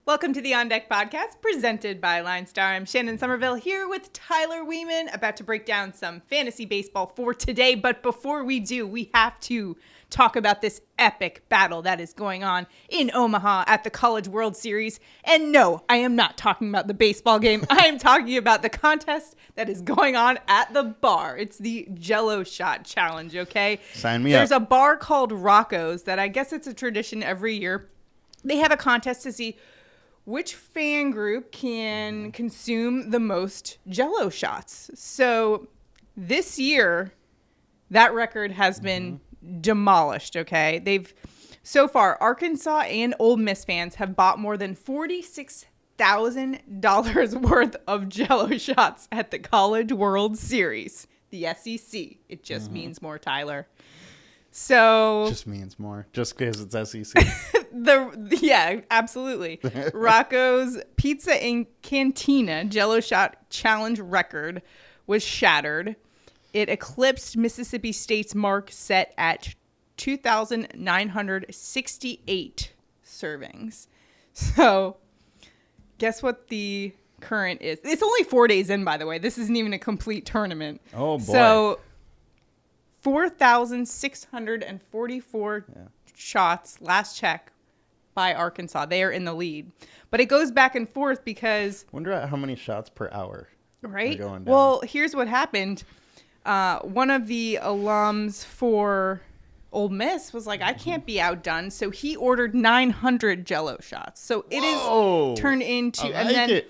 Welcome to the On Deck podcast presented by LineStar. I'm Shannon Sommerville here with Tyler Wiemann, about to break down some fantasy baseball for today. But before we do, we have to talk about this epic battle that is going on in Omaha at the College World Series. And no, I am not talking about the baseball game. I am talking about the contest that is going on at the bar. It's the Jello shot challenge, okay? Sign me up. There's a bar called Rocco's that I guess it's a tradition every year. They have a contest to see which fan group can consume the most Jello shots. So this year, that record has been demolished, okay? So far, Arkansas and Ole Miss fans have bought more than $46,000 worth of Jello shots at the College World Series, the SEC. It just means more, Tyler. So just means more, just because it's SEC. Yeah, absolutely. Rocco's Pizza and Cantina Jello Shot Challenge record was shattered. It eclipsed Mississippi State's mark set at 2,968 servings. So, guess what the current is? It's only 4 days in, by the way. This isn't even a complete tournament. Oh, boy. So, 4,644 shots, last check, by Arkansas. They are in the lead. But it goes back and forth because... Wonder how many shots per hour right? are going down. Well, here's what happened. One of the alums for Ole Miss was like, I can't be outdone. So he ordered 900 Jello shots. So it is turned into... and then,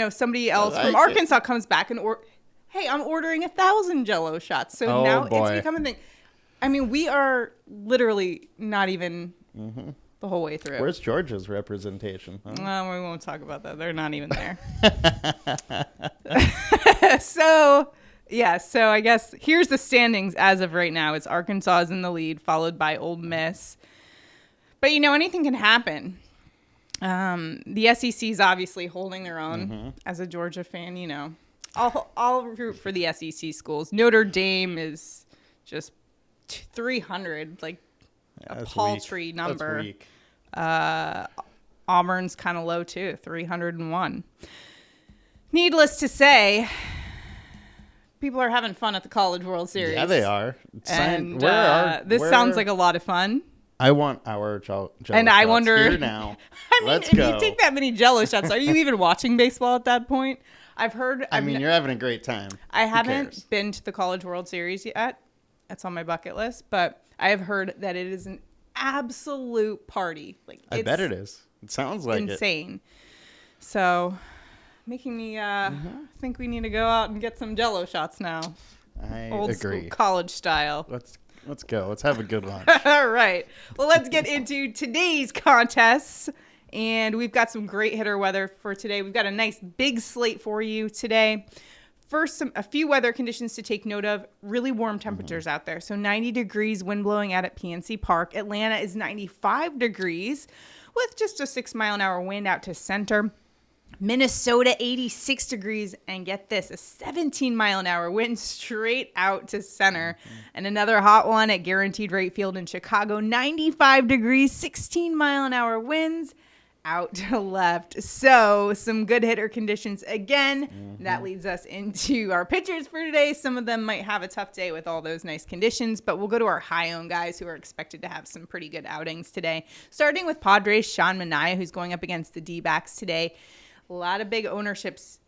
somebody else from Arkansas comes back and... Hey, I'm ordering 1,000 Jello shots. So now it's become a thing. I mean, we are literally not even the whole way through. Where's Georgia's representation? Huh? We won't talk about that. They're not even there. So I guess here's the standings as of right now. It's Arkansas is in the lead, followed by Ole Miss. But, anything can happen. The SEC is obviously holding their own. As a Georgia fan, I'll root for the SEC schools. Notre Dame is just 300, like a paltry number. That's weak. Auburn's kind of low too, 301. Needless to say, people are having fun at the College World Series. Yeah, they are. This sounds like a lot of fun. I want our Jello and shots I wonder here now. Let's go. If you take that many Jello shots, are you even watching baseball at that point? I've heard. You're having a great time. I haven't been to the College World Series yet. That's on my bucket list, but I have heard that it is an absolute party. I bet it is. It sounds like insane. So, making me think we need to go out and get some Jello shots now. I Old agree. School, college style. Let's go. Let's have a good lunch. All right. Well, let's get into today's contests. And we've got some great hitter weather for today. We've got a nice big slate for you today. First, a few weather conditions to take note of. Really warm temperatures out there. So 90 degrees, wind blowing out at PNC Park. Atlanta is 95 degrees with just a 6-mile-an-hour wind out to center. Minnesota, 86 degrees. And get this, a 17-mile-an-hour wind straight out to center. And another hot one at Guaranteed Rate Field in Chicago, 95 degrees, 16-mile-an-hour winds out to left. So some good hitter conditions again. That leads us into our pitchers for today. Some of them might have a tough day with all those nice conditions, but we'll go to our high-owned guys who are expected to have some pretty good outings today. Starting with Padres, Sean Manaea, who's going up against the D-backs today. A lot of big ownerships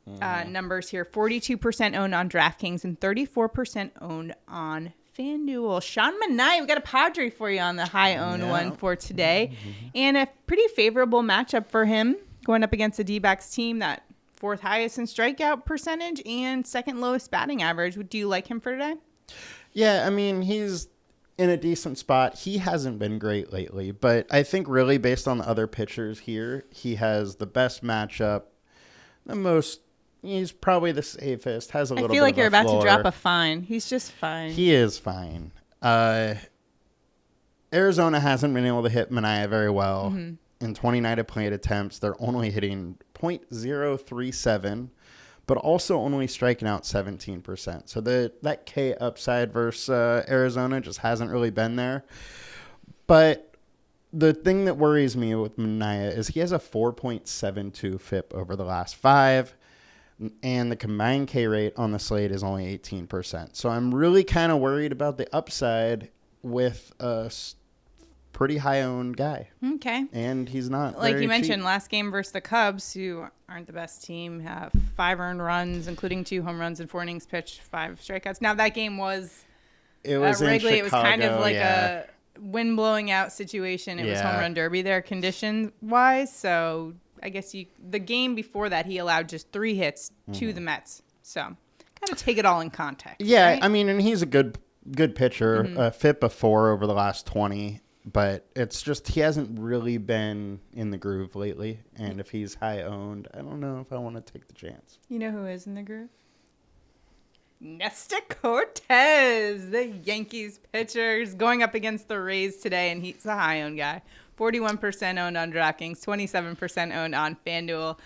numbers here. 42% owned on DraftKings and 34% owned on FanDuel. Sean Manaea, we got a Padre for you on the high-owned one for today. And a pretty favorable matchup for him going up against the D-backs team, that fourth highest in strikeout percentage and second lowest batting average. Do you like him for today? Yeah, he's in a decent spot. He hasn't been great lately, but I think really based on the other pitchers here, he has the best matchup, he's probably the safest, has a little bit of a floor. I feel like you're about to drop a fine. He's just fine. He is fine. Arizona hasn't been able to hit Manaea very well. In 29 plate attempts, they're only hitting .037, but also only striking out 17%. So that K upside versus Arizona just hasn't really been there. But the thing that worries me with Mania is he has a 4.72 FIP over the last 5, and the combined K rate on the slate is only 18%. So I'm really kind of worried about the upside with a pretty high-owned guy. Okay. And he's not like very you mentioned, cheap. last game versus the Cubs, who aren't the best team, have 5 earned runs, including 2 home runs and 4 innings pitched, 5 strikeouts. Now that game was It was at in Wrigley. Chicago, It was kind of like yeah. a wind blowing out situation. It was Yeah. home run derby there, condition wise. So I guess the game before that, he allowed just 3 hits to the Mets. So got to take it all in context. Yeah, right? I mean, and he's a good pitcher. A FIP of 4 over the last 20. But it's just he hasn't really been in the groove lately. And if he's high owned, I don't know if I want to take the chance. You know who is in the groove? Nestor Cortez, the Yankees pitcher, is going up against the Rays today, and he's a high-owned guy. 41% owned on DraftKings, 27% owned on FanDuel.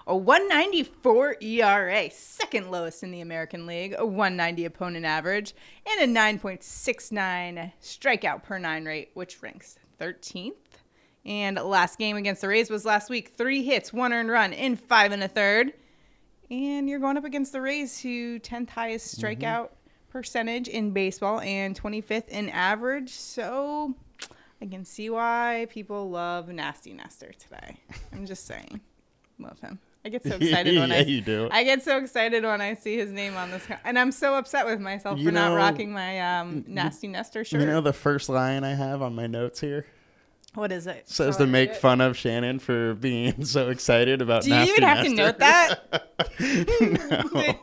A 194 ERA, second lowest in the American League, a 190 opponent average, and a 9.69 strikeout per 9 rate, which ranks 13th. And last game against the Rays was last week. 3 hits, 1 earned run in 5 1/3. And you're going up against the Rays, who 10th highest strikeout percentage in baseball and 25th in average. So I can see why people love Nasty Nestor today. I'm just saying. Love him. I get so excited when you do. I get so excited when I see his name on this. And I'm so upset with myself for not rocking my Nasty Nestor shirt. You know the first line I have on my notes here? What is it? Says to make fun of Shannon for being so excited about Do you Nasty even have to Nestor. note that? No.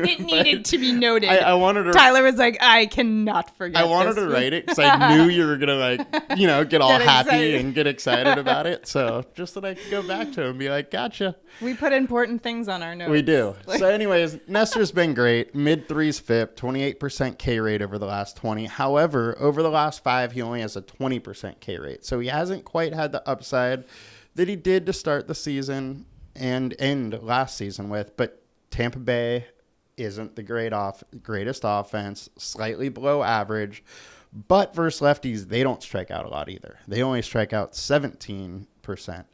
It needed to be noted. I wanted to. Tyler was like, I cannot forget I wanted this. to write it because I knew you were gonna get all Get happy excited. and get excited about it. So just that I could go back to him and be like, "Gotcha." We put important things on our notes. We do. So, anyways, Nestor's been great. Mid-3s FIP, 28% K rate over the last 20. However, over the last 5, he only has a 20% K rate. So he hasn't quite had the upside that he did to start the season and end last season with. But Tampa Bay isn't the greatest offense, slightly below average. But versus lefties, they don't strike out a lot either. They only strike out 17%.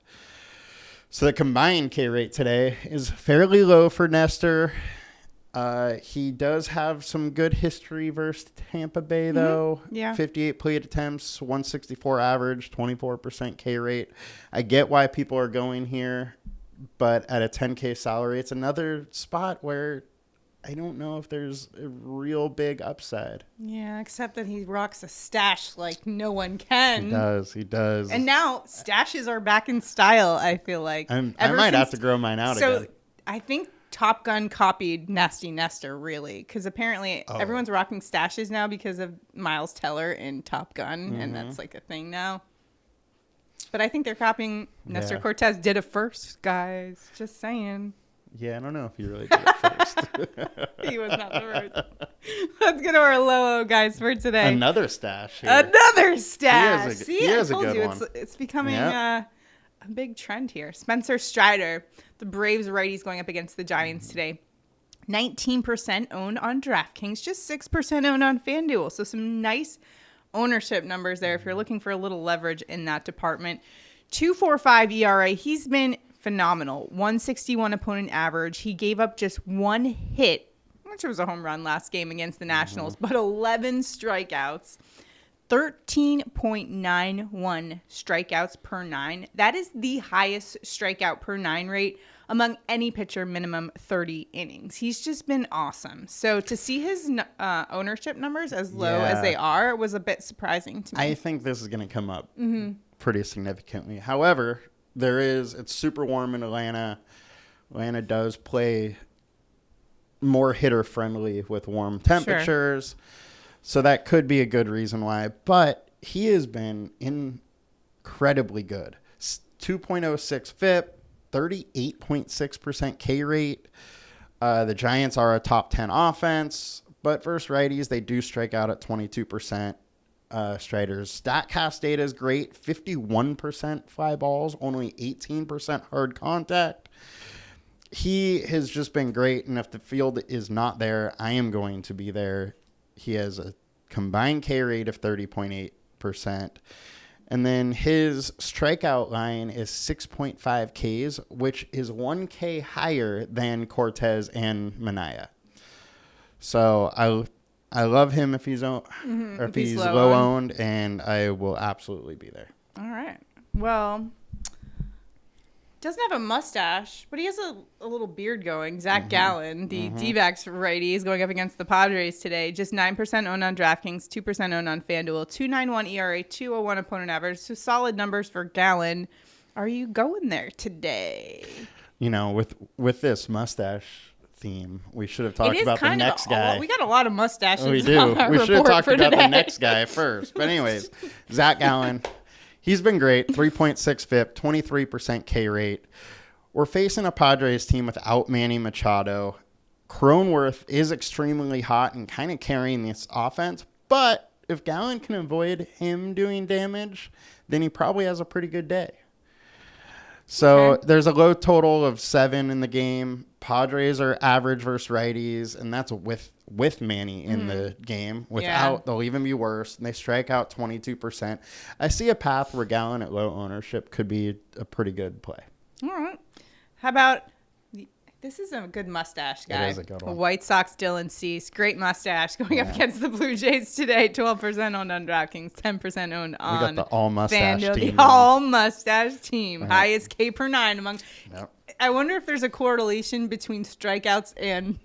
So the combined K rate today is fairly low for Nestor. He does have some good history versus Tampa Bay, though. Yeah. 58 plate attempts, 164 average, 24% K rate. I get why people are going here, but at a 10K salary, it's another spot where I don't know if there's a real big upside. Yeah, except that he rocks a stash like no one can. He does. And now stashes are back in style, I feel like. I might have to grow mine out again. So I think Top Gun copied Nasty Nestor, really, because apparently everyone's rocking stashes now because of Miles Teller in Top Gun, and that's like a thing now. But I think they're copying Nestor Cortez did it first, guys. Just saying. Yeah, I don't know if you really did it first. He was not the first. Let's get to our low guys for today. Another stash here. Another stash. He is a good one. It's becoming a big trend here. Spencer Strider, the Braves righties going up against the Giants today. 19% owned on DraftKings, just 6% owned on FanDuel. So some nice ownership numbers there if you're looking for a little leverage in that department. 2.45 ERA. He's been phenomenal. 161 opponent average. He gave up just 1 hit, which was a home run last game against the Nationals, but 11 strikeouts. 13.91 strikeouts per 9. That is the highest strikeout per 9 rate among any pitcher, minimum 30 innings. He's just been awesome. So to see his ownership numbers as low as they are was a bit surprising to me. I think this is going to come up pretty significantly. However, it's super warm in Atlanta. Atlanta does play more hitter friendly with warm temperatures. Sure. So that could be a good reason why. But he has been incredibly good. 2.06 FIP, 38.6% K rate. The Giants are a top 10 offense, but versus righties, they do strike out at 22%. Strider's StatCast data is great. 51% fly balls, only 18% hard contact. He has just been great, and if the field is not there, I am going to be there. He has a combined K rate of 30.8%. And then his strikeout line is 6.5 Ks, which is 1 K higher than Cortez and Minaya. So I love him if he's or if he's low owned, and I will absolutely be there. All right. Well, doesn't have a mustache, but he has a little beard going. Zach Gallen, the D-backs righty, is going up against the Padres today. Just 9% owned on DraftKings, 2% owned on FanDuel, 2.91 ERA, 2.01 opponent average. So solid numbers for Gallen. Are you going there today? You know, with this mustache theme, we should have talked about the next guy. We got a lot of mustaches. We do. We should have talked about the next guy first. But anyways, Zach Gallen. He's been great. 3.6 FIP, 23% K rate. We're facing a Padres team without Manny Machado. Cronenworth is extremely hot and kind of carrying this offense. But if Gallen can avoid him doing damage, then he probably has a pretty good day. So there's a low total of 7 in the game. Padres are average versus righties, and that's with Manny in the game. Without, they'll even be worse. And they strike out 22%. I see a path where Gallen at low ownership could be a pretty good play. All right. How about this is a good mustache guy. It is a good one. White Sox Dylan Cease. Great mustache going up against the Blue Jays today. 12% owned on DraftKings, 10% owned on We got the all-mustache FanDuel. team. The all-mustache team. Right. Highest K per 9 among... Yep. I wonder if there's a correlation between strikeouts and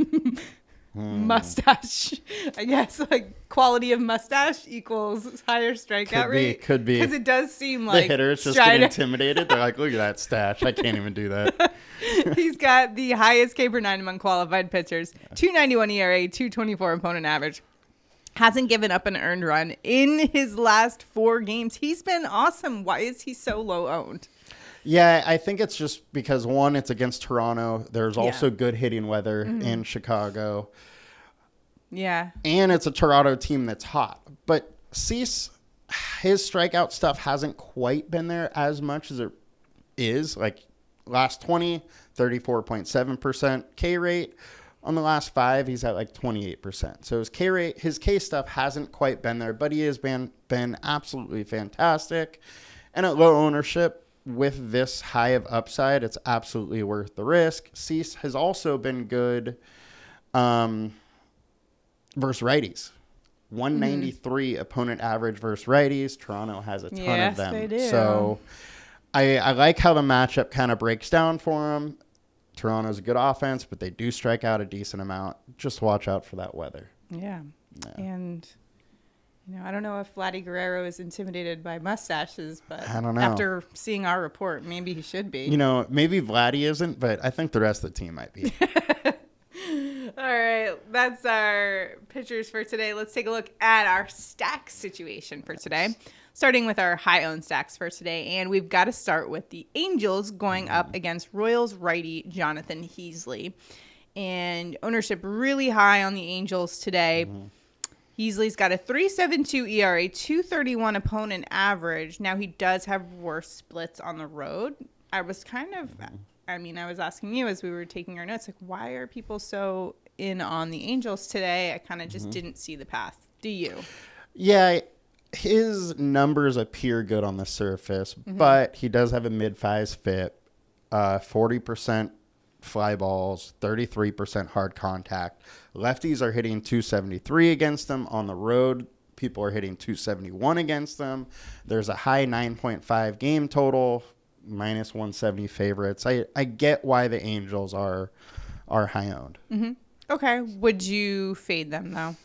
mustache. I guess like quality of mustache equals higher strikeout rate. Could be. Because it does seem like the hitters just get intimidated. They're like, look at that stash. I can't even do that. He's got the highest K per 9 among qualified pitchers. 2.91 ERA, 2.24 opponent average. Hasn't given up an earned run in his last 4 games. He's been awesome. Why is he so low owned? Yeah, I think it's just because, one, it's against Toronto. There's also good hitting weather in Chicago. Yeah. And it's a Toronto team that's hot. But Cease, his strikeout stuff hasn't quite been there as much as it is. Like last 20, 34.7% K rate. On the last 5, he's at like 28%. So his K rate, his K stuff hasn't quite been there, but he has been absolutely fantastic. And at low ownership, with this high of upside, it's absolutely worth the risk. Cease has also been good versus righties. 193 opponent average versus righties. Toronto has a ton of them. They do. So I like how the matchup kind of breaks down for them. Toronto's a good offense, but they do strike out a decent amount. Just watch out for that weather. Yeah. And... I don't know if Vladdy Guerrero is intimidated by mustaches, but I don't know. After seeing our report, maybe he should be. Maybe Vladdy isn't, but I think the rest of the team might be. All right, that's our pitchers for today. Let's take a look at our stack situation for today, starting with our high-owned stacks for today. And we've got to start with the Angels going up against Royals righty Jonathan Heasley. And ownership really high on the Angels today. Heasley's got a 3.72 ERA, 2.31 opponent average. Now, he does have worse splits on the road. I was asking you as we were taking our notes, like, why are people so in on the Angels today? I kind of just didn't see the path. Do you? Yeah, his numbers appear good on the surface, but he does have a mid-5s FIP, 40% fly balls, 33% hard contact. Lefties are hitting 273 against them. On the road, people are hitting 271 against them. There's a high 9.5 game total, minus 170 favorites. I get why the Angels are high owned. Okay. Would you fade them, though?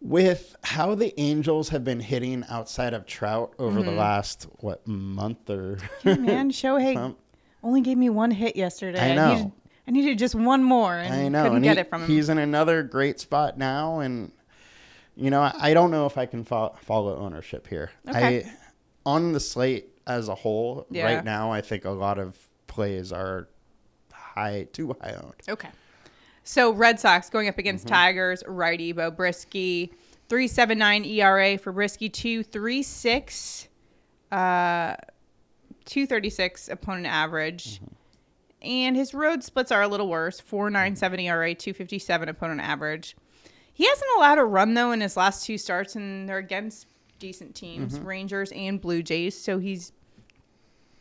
With how the Angels have been hitting outside of Trout over the last, month or... Yeah, man, Shohei only gave me 1 hit yesterday. I know. I needed just one more, and couldn't get it from him. He's in another great spot now, and, I don't know if I can follow ownership here. Okay. On the slate as a whole, right now, I think a lot of plays are too high owned. Okay. So Red Sox going up against Tigers, righty Bo Brisky, 3.79 ERA for Brisky, 2.36, 2.36 opponent average. And his road splits are a little worse, 4.97 ERA, 2.57 opponent average. He hasn't allowed a run, though, in his last 2 starts, and they're against decent teams, Rangers and Blue Jays. So he's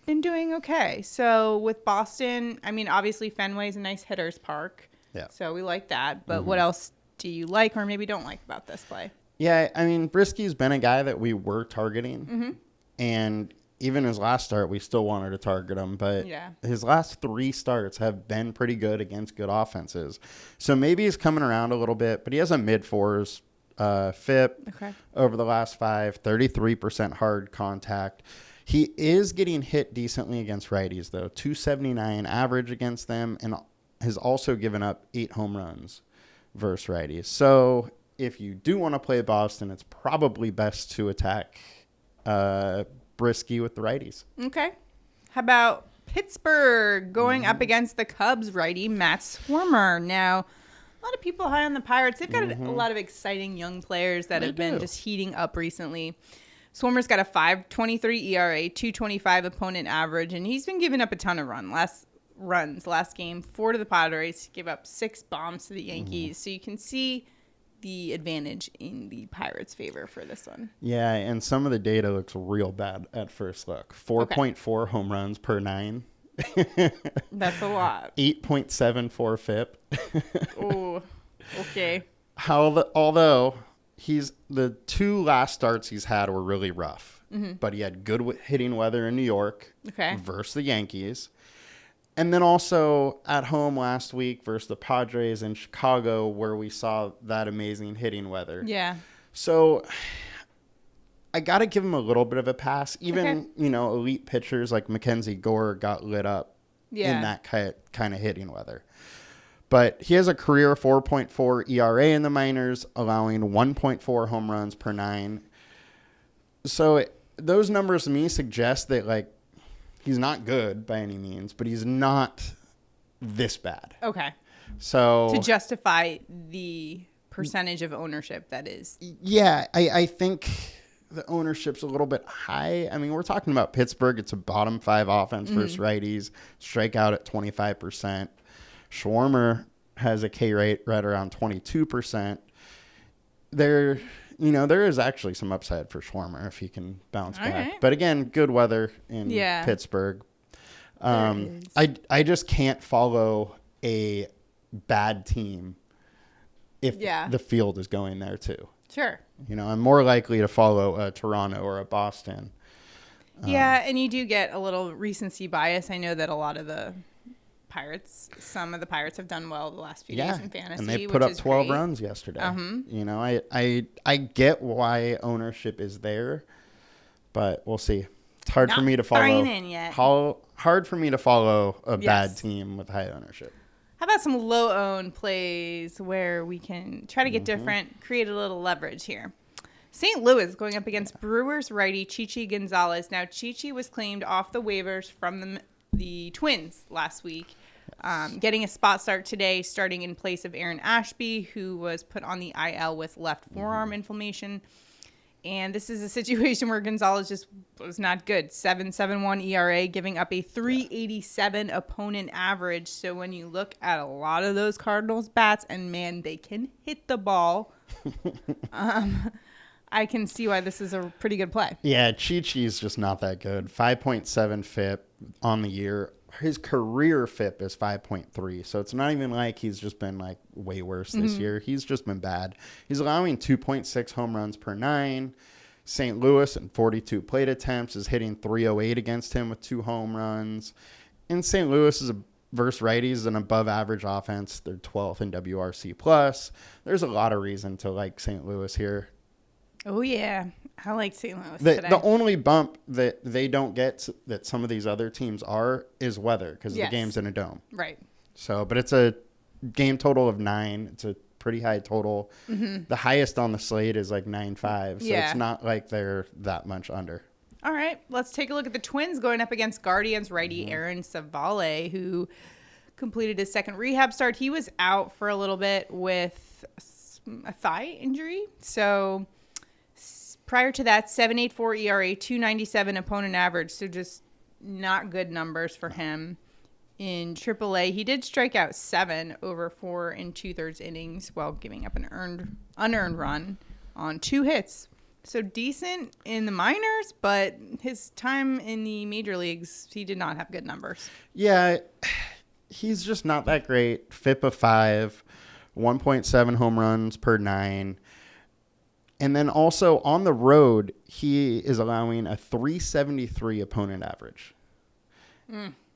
been doing okay. So with Boston, I mean, obviously Fenway's a nice hitter's park. Yeah. So we like that. But what else do you like or maybe don't like about this play? Yeah, I mean, Brisky's been a guy that we were targeting. And even his last start, we still wanted to target him. But his last 3 starts have been pretty good against good offenses. So maybe he's coming around a little bit, but he has a mid-4s FIP over the last 5, 33% hard contact. He is getting hit decently against righties, though. 279 average against them, and has also given up 8 home runs versus righties. So if you do want to play Boston, it's probably best to attack Brisky with the righties. Okay. How about Pittsburgh going up against the Cubs righty, Matt Swarmer? Now, a lot of people high on the Pirates. They've got a lot of exciting young players that have been just heating up recently. Swarmer's got a 5.23 ERA, 2.25 opponent average, and he's been giving up a ton of runs. Last game, 4 to the Padres, gave up 6 bombs to the Yankees. So you can see the advantage in the Pirates' favor for this one. Yeah, and some of the data looks real bad at first look. 4.4 home runs per 9. That's a lot. 8.74 FIP. Oh, okay. Although the 2 last starts he's had were really rough, but he had good hitting weather in New York versus the Yankees. And then also at home last week versus the Padres in Chicago, where we saw that amazing hitting weather. Yeah. So I got to give him a little bit of a pass. Even, elite pitchers like Mackenzie Gore got lit up in that kind of hitting weather. But he has a career 4.4 ERA in the minors, allowing 1.4 home runs per 9. So those numbers to me suggest that, he's not good by any means, but he's not this bad. Okay. So to justify the percentage of ownership that is. Yeah, I think the ownership's a little bit high. I mean, we're talking about Pittsburgh. It's a bottom 5 offense versus righties. Strikeout at 25%. Schwarmer has a K rate right around 22%. There is actually some upside for Schwarmer if he can bounce back. Right. But again, good weather in Pittsburgh. I just can't follow a bad team if the field is going there too. Sure. I'm more likely to follow a Toronto or a Boston. And you do get a little recency bias. I know that a lot of the some of the Pirates have done well the last few days in fantasy. And they put up 12 runs yesterday. I get why ownership is there, but we'll see. It's hard for me to follow. Hard for me to follow a bad team with high ownership. How about some low-owned plays where we can try to get different, create a little leverage here? St. Louis going up against Brewers righty Chichi Gonzalez. Now, Chichi was claimed off the waivers from the Twins last week, getting a spot start today, starting in place of Aaron Ashby, who was put on the IL with left forearm inflammation. And this is a situation where Gonzalez just was not good. 7.71 ERA, giving up a 3.87 opponent average. So when you look at a lot of those Cardinals bats, and man, they can hit the ball. I can see why this is a pretty good play. Yeah, Chi-Chi's just not that good. 5.7 FIP on the year. His career FIP is 5.3. So it's not even like he's just been way worse this year. He's just been bad. He's allowing 2.6 home runs per 9. St. Louis in 42 plate attempts is hitting 308 against him with 2 home runs. And St. Louis is versus righties, an above average offense. They're 12th in WRC+. There's a lot of reason to like St. Louis here. Oh, yeah. I like St. Louis today. The only bump that they don't get that some of these other teams is weather because the game's in a dome. Right. So, but it's a game total of 9. It's a pretty high total. The highest on the slate is 9.5. So it's not like they're that much under. All right. Let's take a look at the Twins going up against Guardians righty Aaron Savale, who completed his second rehab start. He was out for a little bit with a thigh injury. So prior to that, 7.84 ERA, 2.97 opponent average. So just not good numbers for him. In AAA, he did strike out 7 over 4 2/3 innings while giving up an unearned run on 2 hits. So decent in the minors, but his time in the major leagues, he did not have good numbers. Yeah, he's just not that great. FIP of 5, 1.7 home runs per 9. And then also on the road, he is allowing a 373 opponent average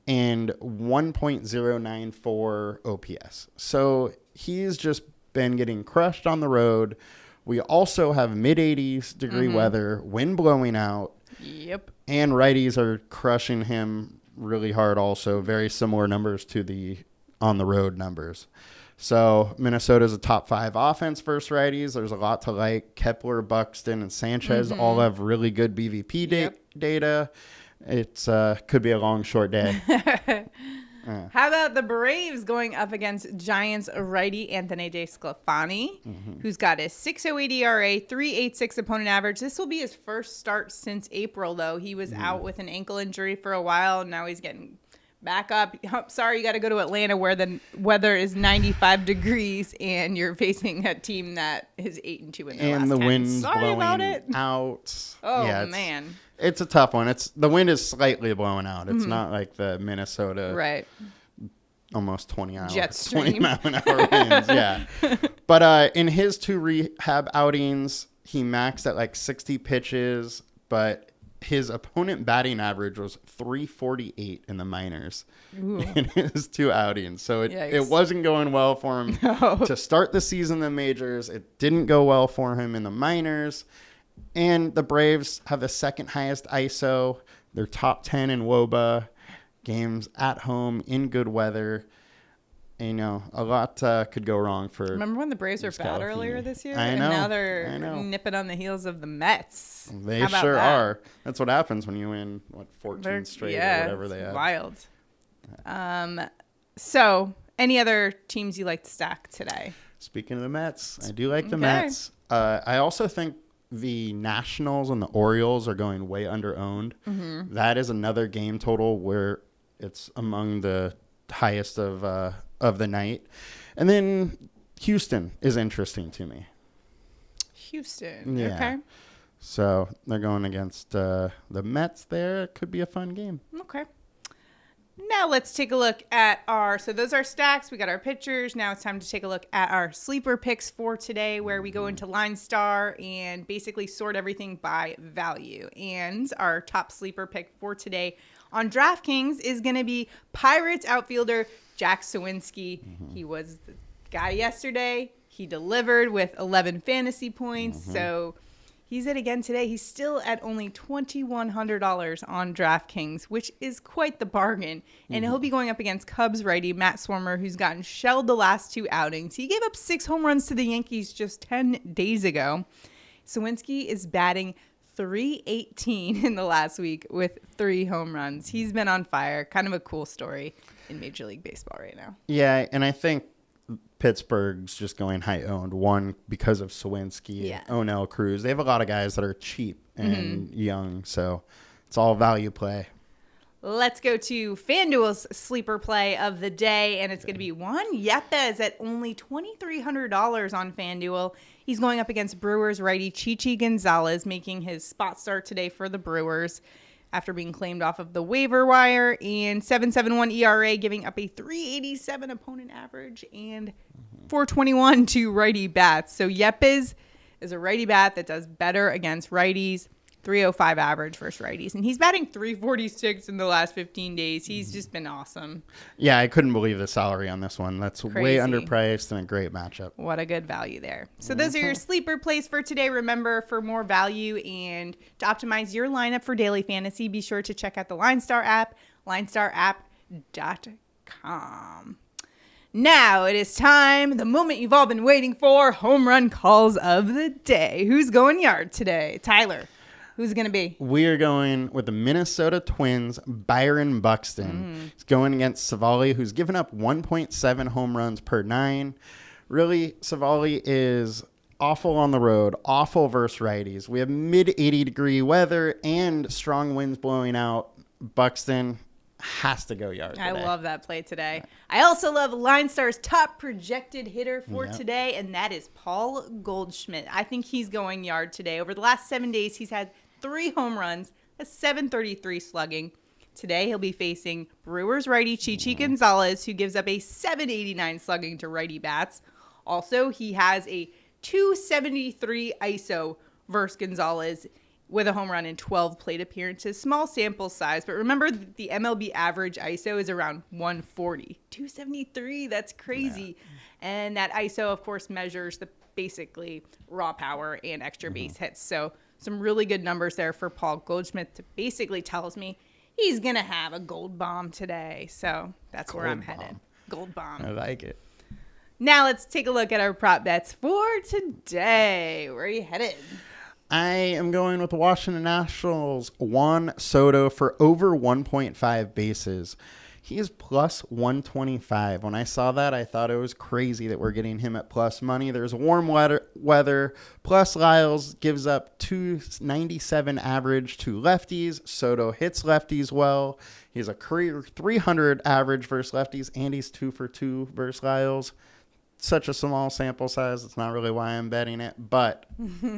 and 1.094 OPS. So he's just been getting crushed on the road. We also have mid-80s degree weather, wind blowing out. Yep. And righties are crushing him really hard also. Very similar numbers to the on-the-road numbers. So Minnesota's a top 5 offense versus righties. There's a lot to like. Kepler, Buxton, and Sanchez all have really good BVP data. It's could be a long, short day. How about the Braves going up against Giants righty Anthony DeSclafani, who's got a 6.08 ERA, 3.86 opponent average. This will be his first start since April, though. He was out with an ankle injury for a while. Now he's getting back up. Oh, sorry, you got to go to Atlanta where the weather is 95 degrees and you're facing a team that is 8-2 in their last 10. And the wind's Sorry blowing about it. out. Oh, yeah, man. It's a tough one. The wind is slightly blowing out. It's not like the Minnesota Right. almost 20 Jet stream. 20 mile an hour winds. Yeah. But in his 2 rehab outings, he maxed at like 60 pitches, but his opponent batting average was 348 in the minors in his 2 outings. So it wasn't going well for him to start the season in the majors. It didn't go well for him in the minors. And the Braves have the second highest ISO. They're top 10 in WOBA. Games at home in good weather. And, you know, a lot could go wrong for. Remember when the Braves were bad earlier this year? I know. And now they're nipping on the heels of the Mets. They sure are. That's what happens when you win, 14 straight or whatever they have. Wild. So, any other teams you like to stack today? Speaking of the Mets, I do like the Mets. I also think the Nationals and the Orioles are going way under-owned. That is another game total where it's among the highest of the night. And then Houston is interesting to me. Houston. Yeah. Okay. So they're going against the Mets there. It could be a fun game. Okay. Now let's take a look at so those are stacks. We got our pitchers. Now it's time to take a look at our sleeper picks for today, where we go into LineStar and basically sort everything by value. And our top sleeper pick for today on DraftKings is going to be Pirates outfielder Jack Suwinski. He was the guy yesterday. He delivered with 11 fantasy points. So he's it again today. He's still at only $2,100 on DraftKings, which is quite the bargain. And he'll be going up against Cubs righty Matt Swarmer, who's gotten shelled the last 2 outings. He gave up 6 home runs to the Yankees just 10 days ago. Suwinski is batting .318 in the last week with 3 home runs. He's been on fire. Kind of a cool story in Major League Baseball right now. Yeah, and I think Pittsburgh's just going high-owned. One, because of Suwinski, Onel, Cruz. They have a lot of guys that are cheap and young, so it's all value play. Let's go to FanDuel's sleeper play of the day, and it's going to be Juan Yepez at only $2,300 on FanDuel. He's going up against Brewers righty Chichi Gonzalez, making his spot start today for the Brewers after being claimed off of the waiver wire, and 7.71 ERA, giving up a 3.87 opponent average and 4.21 to righty bats. So Yepez is a righty bat that does better against righties. 3.05 average versus righties. And he's batting .346 in the last 15 days. He's just been awesome. Yeah, I couldn't believe the salary on this one. That's Crazy. Way underpriced and a great matchup. What a good value there. So those are your sleeper plays for today. Remember, for more value and to optimize your lineup for daily fantasy, be sure to check out the LineStar app, linestarapp.com. Now it is time, the moment you've all been waiting for, home run calls of the day. Who's going yard today? Tyler. Who's it going to be? We are going with the Minnesota Twins, Byron Buxton. He's going against Savali, who's given up 1.7 home runs per 9. Really, Savali is awful on the road, awful versus righties. We have mid-80 degree weather and strong winds blowing out. Buxton has to go yard today. I love that play today. I also love LineStar's top projected hitter for Yep. today, and that is Paul Goldschmidt. I think he's going yard today. Over the last 7 days, he's had 3 home runs, a 733 slugging. Today, he'll be facing Brewers righty Chichi Gonzalez, who gives up a 789 slugging to righty bats. Also, he has a 273 ISO versus Gonzalez with a home run in 12 plate appearances. Small sample size, but remember the MLB average ISO is around 140. 273, that's crazy. Yeah. And that ISO, of course, measures the basically raw power and extra base hits. So some really good numbers there for Paul Goldschmidt. Basically tells me he's going to have a gold bomb today. So that's where I'm headed. Gold bomb. I like it. Now let's take a look at our prop bets for today. Where are you headed? I am going with the Washington Nationals, Juan Soto for over 1.5 bases. He is plus 125. When I saw that, I thought it was crazy that we're getting him at plus money. There's warm weather. Plus Lyles gives up 297 average to lefties. Soto hits lefties well. He's a career 300 average versus lefties, and he's 2 for 2 versus Lyles. Such a small sample size. It's not really why I'm betting it, but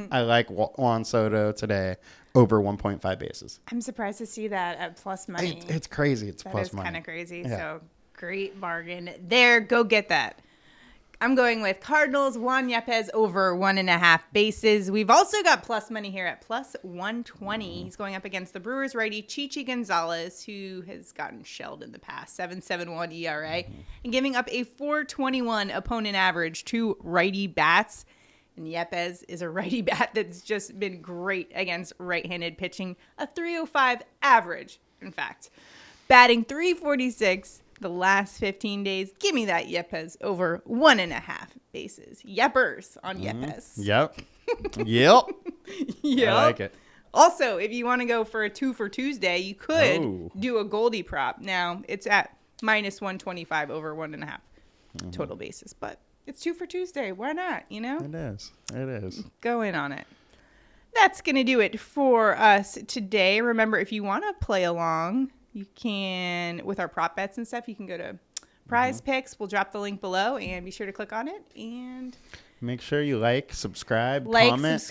I like Juan Soto today over 1.5 bases. I'm surprised to see that at plus money. It's crazy. It's that plus is money. Kind of crazy. Yeah. So great bargain there. Go get that. I'm going with Cardinals, Juan Yepez over 1.5 bases. We've also got plus money here at plus 120. He's going up against the Brewers righty Chichi Gonzalez, who has gotten shelled in the past, 7.71 ERA, and giving up a 4.21 opponent average to righty bats. And Yepez is a righty bat that's just been great against right-handed pitching, a 3.05 average, in fact. Batting 346 the last 15 days. Give me that Yepez over 1.5 bases. Yeppers on Yepez. Yep. Yep. Yep. I like it. Also, if you want to go for a 2 for Tuesday, you could do a Goldie prop. Now, it's at minus 125 over 1.5 total bases, but it's 2 for Tuesday. Why not, you know? It is. It is. Go in on it. That's going to do it for us today. Remember, if you want to play along, you can, with our prop bets and stuff, you can go to Prize Picks. We'll drop the link below and be sure to click on it. And make sure you subscribe, comment.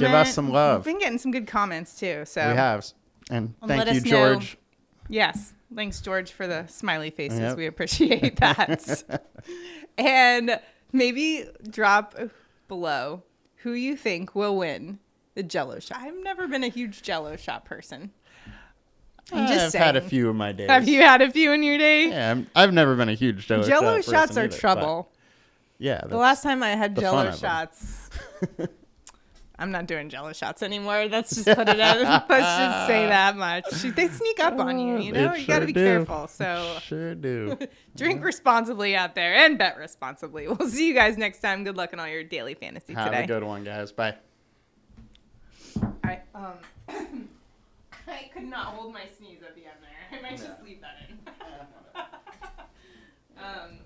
Give us some love. We've been getting some good comments too. So we have. And thank you, us George. Yes. Thanks, George, for the smiley faces. Yep. We appreciate that. And maybe drop below who you think will win the Jello shot. I've never been a huge Jello shot person. I've had a few in my days. Have you had a few in your day? Yeah, I've never been a huge Jello shot shots are either, trouble. Yeah. The last time I had Jello shots, I'm not doing Jello shots anymore. Let's just put it out. Let's just say that much. They sneak up on you, you know? You got to be careful. So sure do. Drink responsibly out there and bet responsibly. We'll see you guys next time. Good luck on all your daily fantasy today. Have a good one, guys. Bye. I could not hold my sneeze at the end there. I might just leave that in.